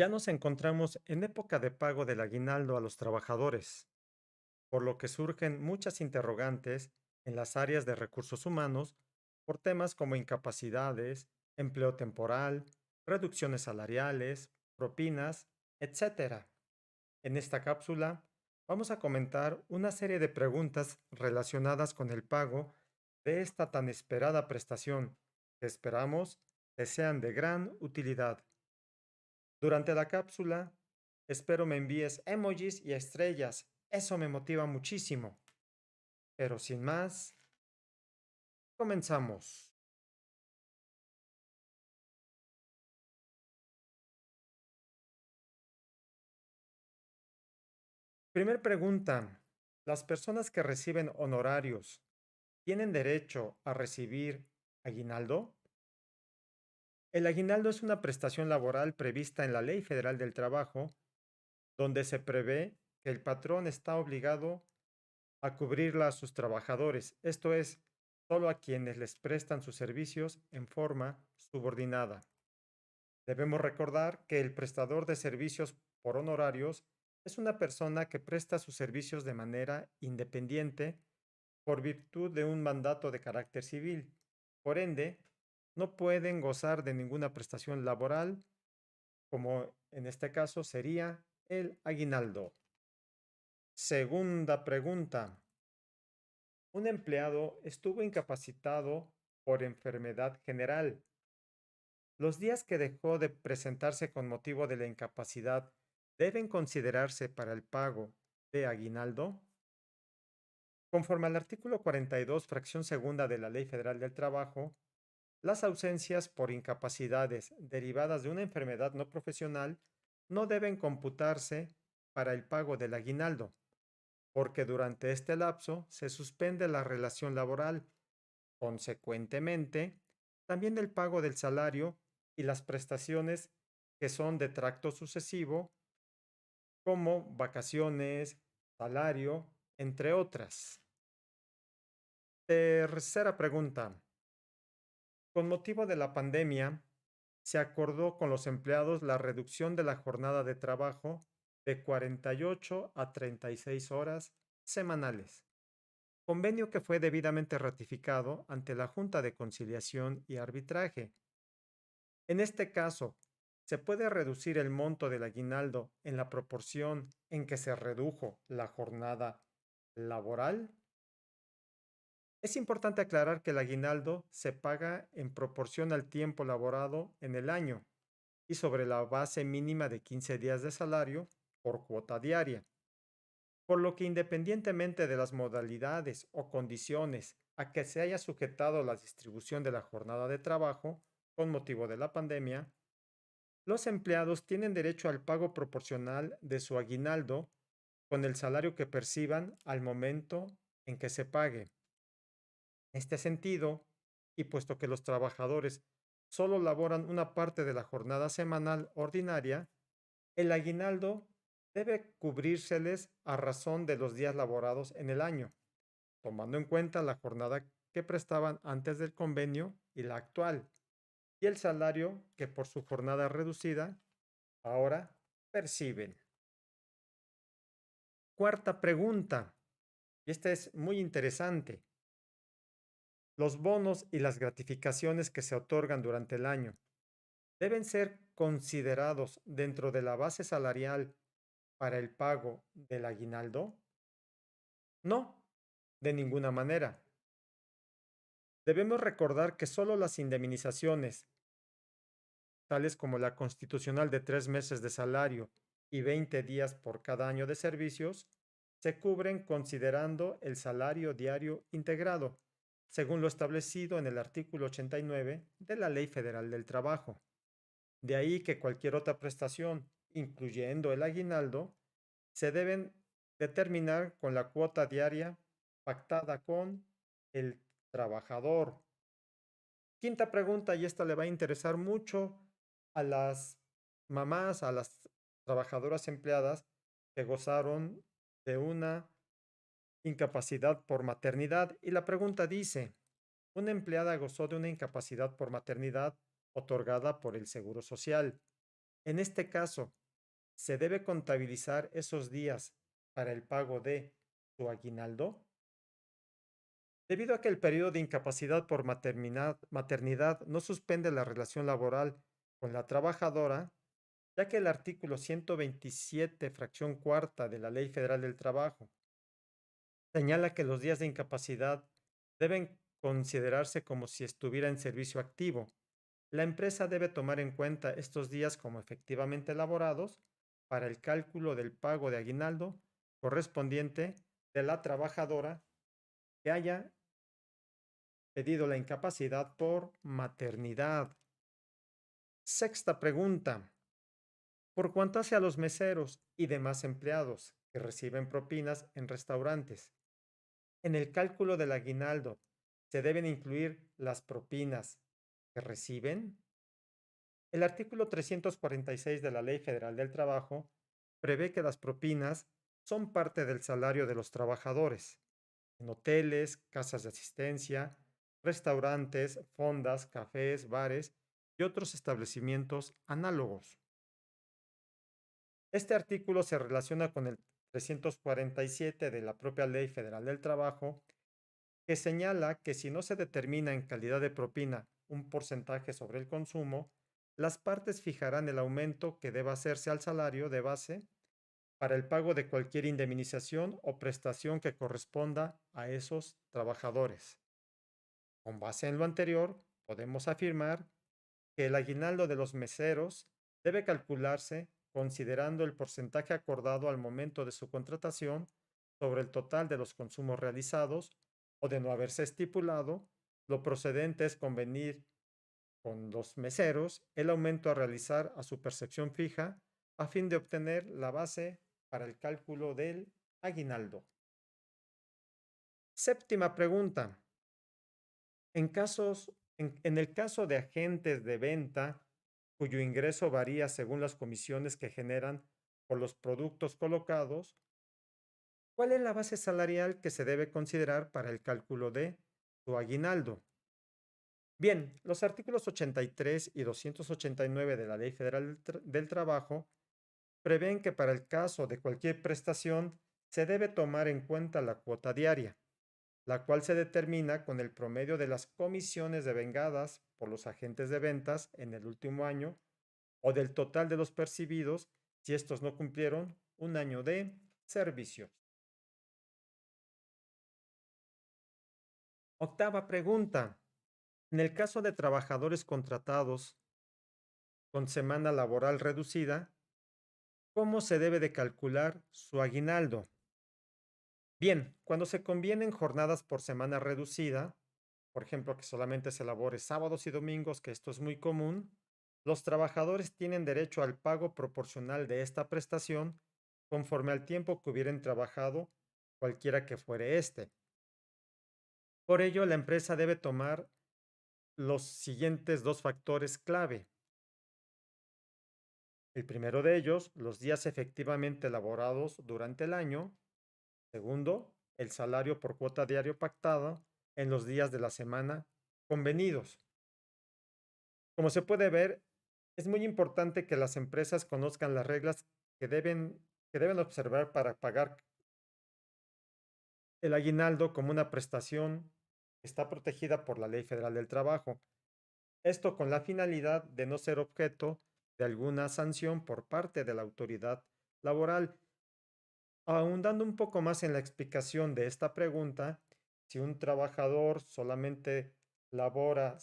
Ya nos encontramos en época de pago del aguinaldo a los trabajadores, por lo que surgen muchas interrogantes en las áreas de recursos humanos por temas como incapacidades, empleo temporal, reducciones salariales, propinas, etcétera. En esta cápsula vamos a comentar una serie de preguntas relacionadas con el pago de esta tan esperada prestación que esperamos que sean de gran utilidad. Durante la cápsula, espero me envíes emojis y estrellas. Eso me motiva muchísimo. Pero sin más, comenzamos. Primer pregunta. ¿Las personas que reciben honorarios tienen derecho a recibir aguinaldo? El aguinaldo es una prestación laboral prevista en la Ley Federal del Trabajo, donde se prevé que el patrón está obligado a cubrirla a sus trabajadores, esto es, solo a quienes les prestan sus servicios en forma subordinada. Debemos recordar que el prestador de servicios por honorarios es una persona que presta sus servicios de manera independiente por virtud de un mandato de carácter civil. Por ende, no pueden gozar de ninguna prestación laboral, como en este caso sería el aguinaldo. Segunda pregunta. Un empleado estuvo incapacitado por enfermedad general. Los días que dejó de presentarse con motivo de la incapacidad deben considerarse para el pago de aguinaldo. Conforme al artículo 42, fracción segunda de la Ley Federal del Trabajo, las ausencias por incapacidades derivadas de una enfermedad no profesional no deben computarse para el pago del aguinaldo, porque durante este lapso se suspende la relación laboral. Consecuentemente, también el pago del salario y las prestaciones que son de tracto sucesivo, como vacaciones, salario, entre otras. Tercera pregunta. Con motivo de la pandemia, se acordó con los empleados la reducción de la jornada de trabajo de 48 a 36 horas semanales, convenio que fue debidamente ratificado ante la Junta de Conciliación y Arbitraje. En este caso, ¿se puede reducir el monto del aguinaldo en la proporción en que se redujo la jornada laboral? Es importante aclarar que el aguinaldo se paga en proporción al tiempo laborado en el año y sobre la base mínima de 15 días de salario por cuota diaria, por lo que independientemente de las modalidades o condiciones a que se haya sujetado la distribución de la jornada de trabajo con motivo de la pandemia, los empleados tienen derecho al pago proporcional de su aguinaldo con el salario que perciban al momento en que se pague. En este sentido, y puesto que los trabajadores solo laboran una parte de la jornada semanal ordinaria, el aguinaldo debe cubrírseles a razón de los días laborados en el año, tomando en cuenta la jornada que prestaban antes del convenio y la actual, y el salario que por su jornada reducida ahora perciben. Cuarta pregunta, y esta es muy interesante. Los bonos y las gratificaciones que se otorgan durante el año deben ser considerados dentro de la base salarial para el pago del aguinaldo. No, de ninguna manera. Debemos recordar que solo las indemnizaciones, tales como la constitucional de 3 meses de salario y 20 días por cada año de servicios, se cubren considerando el salario diario integrado, según lo establecido en el artículo 89 de la Ley Federal del Trabajo. De ahí que cualquier otra prestación, incluyendo el aguinaldo, se deben determinar con la cuota diaria pactada con el trabajador. Quinta pregunta, y esta le va a interesar mucho a las mamás, a las trabajadoras empleadas que gozaron de una incapacidad por maternidad. Y la pregunta dice, ¿una empleada gozó de una incapacidad por maternidad otorgada por el Seguro Social? En este caso, ¿se debe contabilizar esos días para el pago de su aguinaldo? Debido a que el periodo de incapacidad por maternidad no suspende la relación laboral con la trabajadora, ya que el artículo 127, fracción cuarta de la Ley Federal del Trabajo señala que los días de incapacidad deben considerarse como si estuviera en servicio activo. La empresa debe tomar en cuenta estos días como efectivamente elaborados para el cálculo del pago de aguinaldo correspondiente de la trabajadora que haya pedido la incapacidad por maternidad. Sexta pregunta. Por cuanto hace a los meseros y demás empleados que reciben propinas en restaurantes, en el cálculo del aguinaldo, ¿se deben incluir las propinas que reciben? El artículo 346 de la Ley Federal del Trabajo prevé que las propinas son parte del salario de los trabajadores en hoteles, casas de asistencia, restaurantes, fondas, cafés, bares y otros establecimientos análogos. Este artículo se relaciona con el 347 de la propia Ley Federal del Trabajo, que señala que si no se determina en calidad de propina un porcentaje sobre el consumo, las partes fijarán el aumento que deba hacerse al salario de base para el pago de cualquier indemnización o prestación que corresponda a esos trabajadores. Con base en lo anterior, podemos afirmar que el aguinaldo de los meseros debe calcularse considerando el porcentaje acordado al momento de su contratación sobre el total de los consumos realizados o de no haberse estipulado, lo procedente es convenir con los meseros el aumento a realizar a su percepción fija a fin de obtener la base para el cálculo del aguinaldo. Séptima pregunta. En el caso de agentes de venta cuyo ingreso varía según las comisiones que generan por los productos colocados, ¿cuál es la base salarial que se debe considerar para el cálculo de su aguinaldo? Bien, los artículos 83 y 289 de la Ley Federal del Trabajo prevén que para el caso de cualquier prestación se debe tomar en cuenta la cuota diaria, la cual se determina con el promedio de las comisiones devengadas por los agentes de ventas en el último año o del total de los percibidos si estos no cumplieron un año de servicio. Octava pregunta. En el caso de trabajadores contratados con semana laboral reducida, ¿cómo se debe de calcular su aguinaldo? Bien, cuando se convienen jornadas por semana reducida, por ejemplo, que solamente se labore sábados y domingos, que esto es muy común, los trabajadores tienen derecho al pago proporcional de esta prestación conforme al tiempo que hubieran trabajado, cualquiera que fuere este. Por ello, la empresa debe tomar los siguientes dos factores clave. El primero de ellos, los días efectivamente elaborados durante el año. Segundo, el salario por cuota diario pactado en los días de la semana convenidos. Como se puede ver, es muy importante que las empresas conozcan las reglas que deben observar para pagar el aguinaldo como una prestación que está protegida por la Ley Federal del Trabajo. Esto con la finalidad de no ser objeto de alguna sanción por parte de la autoridad laboral. Ahondando un poco más en la explicación de esta pregunta, si un trabajador solamente labora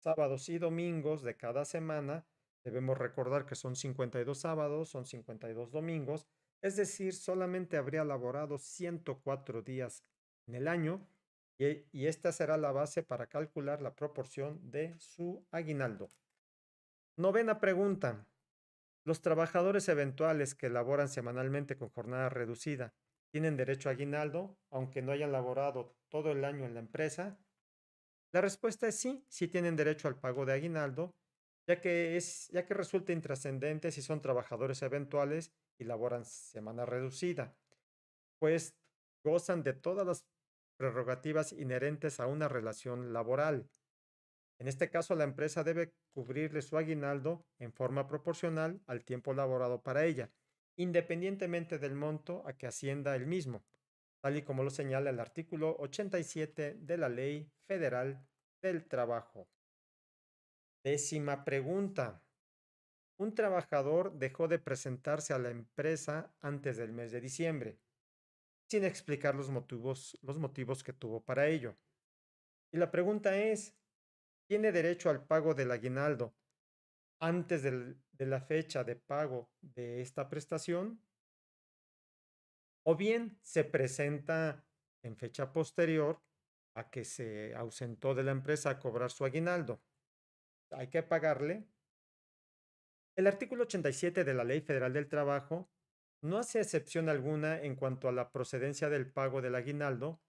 sábados y domingos de cada semana, debemos recordar que son 52 sábados, son 52 domingos, es decir, solamente habría laborado 104 días en el año y esta será la base para calcular la proporción de su aguinaldo. Novena pregunta. Los trabajadores eventuales que laboran semanalmente con jornada reducida tienen derecho a aguinaldo, aunque no hayan laborado todo el año en la empresa. La respuesta es sí, sí tienen derecho al pago de aguinaldo, ya que resulta intrascendente si son trabajadores eventuales y laboran semana reducida, pues gozan de todas las prerrogativas inherentes a una relación laboral. En este caso, la empresa debe cubrirle su aguinaldo en forma proporcional al tiempo laborado para ella, independientemente del monto a que ascienda el mismo, tal y como lo señala el artículo 87 de la Ley Federal del Trabajo. Décima pregunta. Un trabajador dejó de presentarse a la empresa antes del mes de diciembre, sin explicar los motivos que tuvo para ello. Y la pregunta es, ¿tiene derecho al pago del aguinaldo antes de la fecha de pago de esta prestación? ¿O bien se presenta en fecha posterior a que se ausentó de la empresa a cobrar su aguinaldo? Hay que pagarle. El artículo 87 de la Ley Federal del Trabajo no hace excepción alguna en cuanto a la procedencia del pago del aguinaldo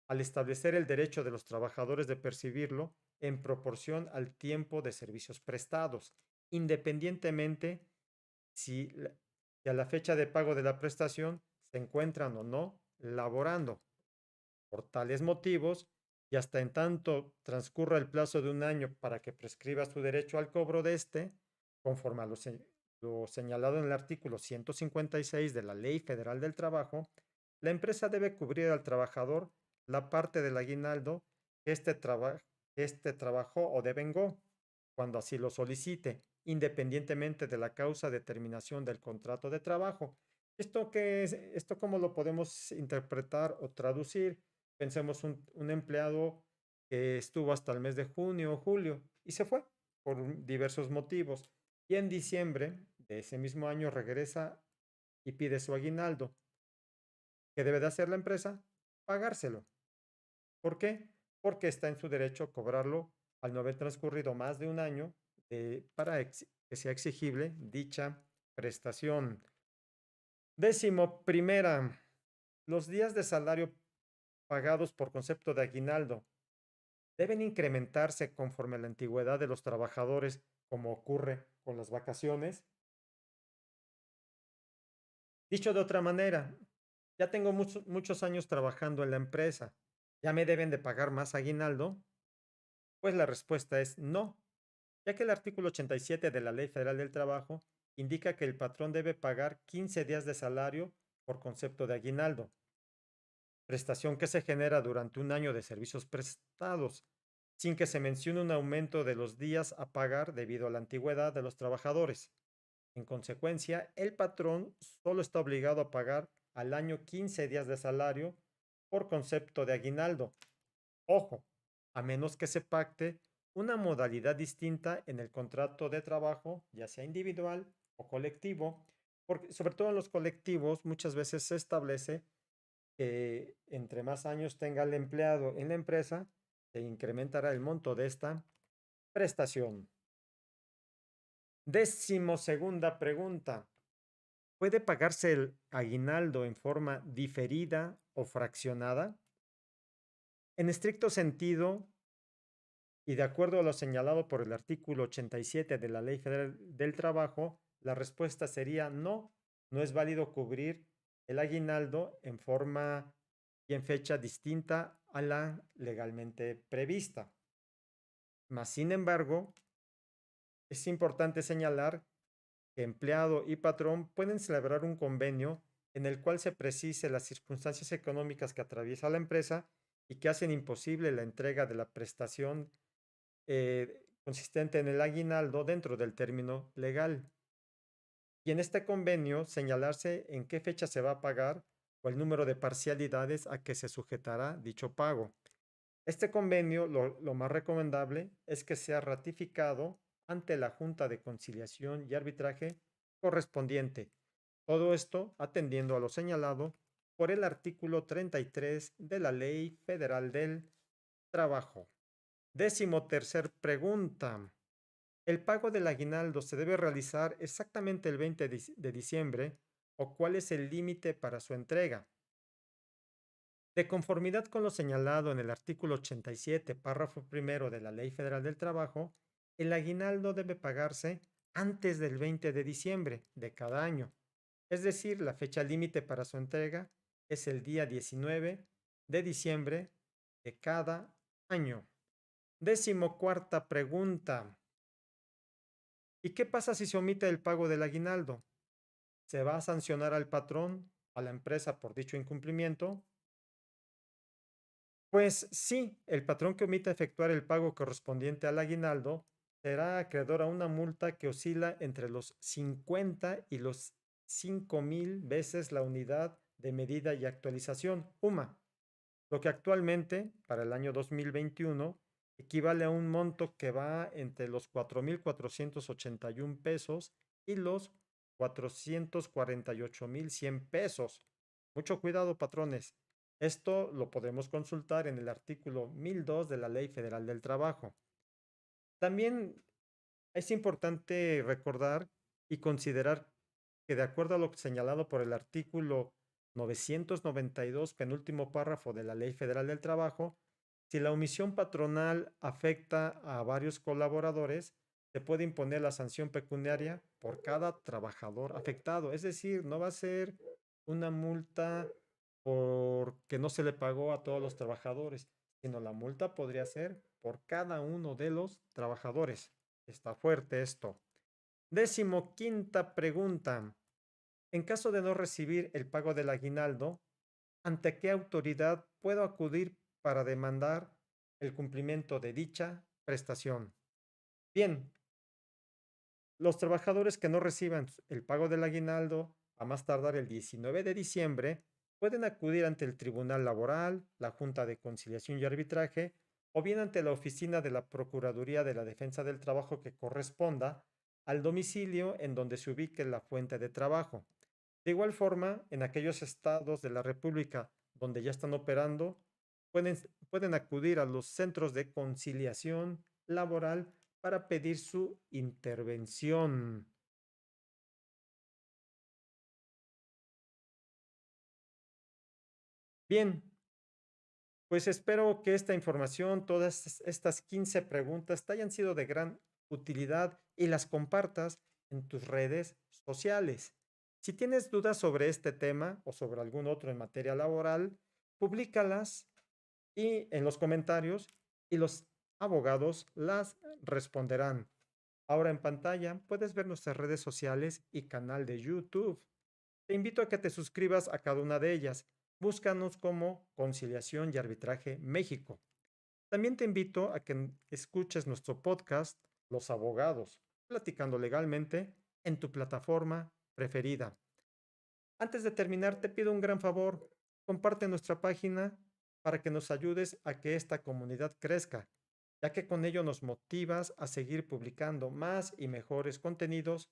al establecer el derecho de los trabajadores de percibirlo en proporción al tiempo de servicios prestados, independientemente si, si a la fecha de pago de la prestación se encuentran o no laborando. Por tales motivos, y hasta en tanto transcurra el plazo de un año para que prescriba su derecho al cobro de este, conforme a lo señalado en el artículo 156 de la Ley Federal del Trabajo, la empresa debe cubrir al trabajador la parte del aguinaldo que este trabajó o devengó, cuando así lo solicite, independientemente de la causa de terminación del contrato de trabajo. ¿Esto qué es? ¿Esto cómo lo podemos interpretar o traducir? Pensemos un empleado que estuvo hasta el mes de junio o julio y se fue por diversos motivos. Y en diciembre de ese mismo año regresa y pide su aguinaldo. ¿Qué debe de hacer la empresa? Pagárselo. ¿Por qué? Porque está en su derecho cobrarlo al no haber transcurrido más de un año para que sea exigible dicha prestación. Décimo primera, los días de salario pagados por concepto de aguinaldo deben incrementarse conforme a la antigüedad de los trabajadores, como ocurre con las vacaciones. Dicho de otra manera, ya tengo muchos años trabajando en la empresa, ¿ya me deben de pagar más aguinaldo? Pues la respuesta es no, ya que el artículo 87 de la Ley Federal del Trabajo indica que el patrón debe pagar 15 días de salario por concepto de aguinaldo, prestación que se genera durante un año de servicios prestados, sin que se mencione un aumento de los días a pagar debido a la antigüedad de los trabajadores. En consecuencia, el patrón solo está obligado a pagar al año 15 días de salario por concepto de aguinaldo. Ojo, a menos que se pacte una modalidad distinta en el contrato de trabajo, ya sea individual o colectivo, porque sobre todo en los colectivos muchas veces se establece que entre más años tenga el empleado en la empresa, se incrementará el monto de esta prestación. Décimo segunda pregunta. ¿Puede pagarse el aguinaldo en forma diferida o fraccionada? En estricto sentido, y de acuerdo a lo señalado por el artículo 87 de la Ley Federal del Trabajo, la respuesta sería no, no es válido cubrir el aguinaldo en forma y en fecha distinta a la legalmente prevista. Mas, sin embargo, es importante señalar que empleado y patrón pueden celebrar un convenio en el cual se precise las circunstancias económicas que atraviesa la empresa y que hacen imposible la entrega de la prestación consistente en el aguinaldo dentro del término legal. Y en este convenio señalarse en qué fecha se va a pagar o el número de parcialidades a que se sujetará dicho pago. Este convenio, lo más recomendable es que sea ratificado ante la Junta de Conciliación y Arbitraje correspondiente. Todo esto atendiendo a lo señalado por el artículo 33 de la Ley Federal del Trabajo. Décimo tercer pregunta. ¿El pago del aguinaldo se debe realizar exactamente el 20 de diciembre o cuál es el límite para su entrega? De conformidad con lo señalado en el artículo 87, párrafo primero de la Ley Federal del Trabajo, el aguinaldo debe pagarse antes del 20 de diciembre de cada año. Es decir, la fecha límite para su entrega es el día 19 de diciembre de cada año. Decimocuarta pregunta. ¿Y qué pasa si se omite el pago del aguinaldo? ¿Se va a sancionar al patrón, a la empresa por dicho incumplimiento? Pues sí, el patrón que omita efectuar el pago correspondiente al aguinaldo será acreedor a una multa que oscila entre los 50 y los 5,000 veces la unidad de medida y actualización, UMA, lo que actualmente, para el año 2021, equivale a un monto que va entre los 4,481 pesos y los 448,100 pesos. Mucho cuidado, patrones. Esto lo podemos consultar en el artículo 1002 de la Ley Federal del Trabajo. También es importante recordar y considerar que de acuerdo a lo señalado por el artículo 992, penúltimo párrafo de la Ley Federal del Trabajo, si la omisión patronal afecta a varios colaboradores, se puede imponer la sanción pecuniaria por cada trabajador afectado. Es decir, no va a ser una multa porque no se le pagó a todos los trabajadores, sino la multa podría ser por cada uno de los trabajadores. Está fuerte esto. Decimoquinta pregunta. En caso de no recibir el pago del aguinaldo, ¿ante qué autoridad puedo acudir para demandar el cumplimiento de dicha prestación? Bien, los trabajadores que no reciban el pago del aguinaldo a más tardar el 19 de diciembre pueden acudir ante el Tribunal Laboral, la Junta de Conciliación y Arbitraje o bien ante la oficina de la Procuraduría de la Defensa del Trabajo que corresponda al domicilio en donde se ubique la fuente de trabajo. De igual forma, en aquellos estados de la República donde ya están operando, pueden acudir a los centros de conciliación laboral para pedir su intervención. Bien, pues espero que esta información, todas estas 15 preguntas, te hayan sido de gran utilidad y las compartas en tus redes sociales. Si tienes dudas sobre este tema o sobre algún otro en materia laboral, públicalas y en los comentarios y los abogados las responderán. Ahora en pantalla puedes ver nuestras redes sociales y canal de YouTube. Te invito a que te suscribas a cada una de ellas. Búscanos como Conciliación y Arbitraje México. También te invito a que escuches nuestro podcast Los Abogados, platicando legalmente en tu plataforma preferida. Antes de terminar, te pido un gran favor. Comparte nuestra página para que nos ayudes a que esta comunidad crezca, ya que con ello nos motivas a seguir publicando más y mejores contenidos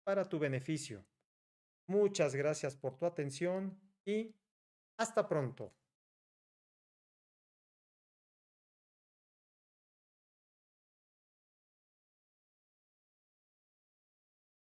para tu beneficio. Muchas gracias por tu atención y hasta pronto.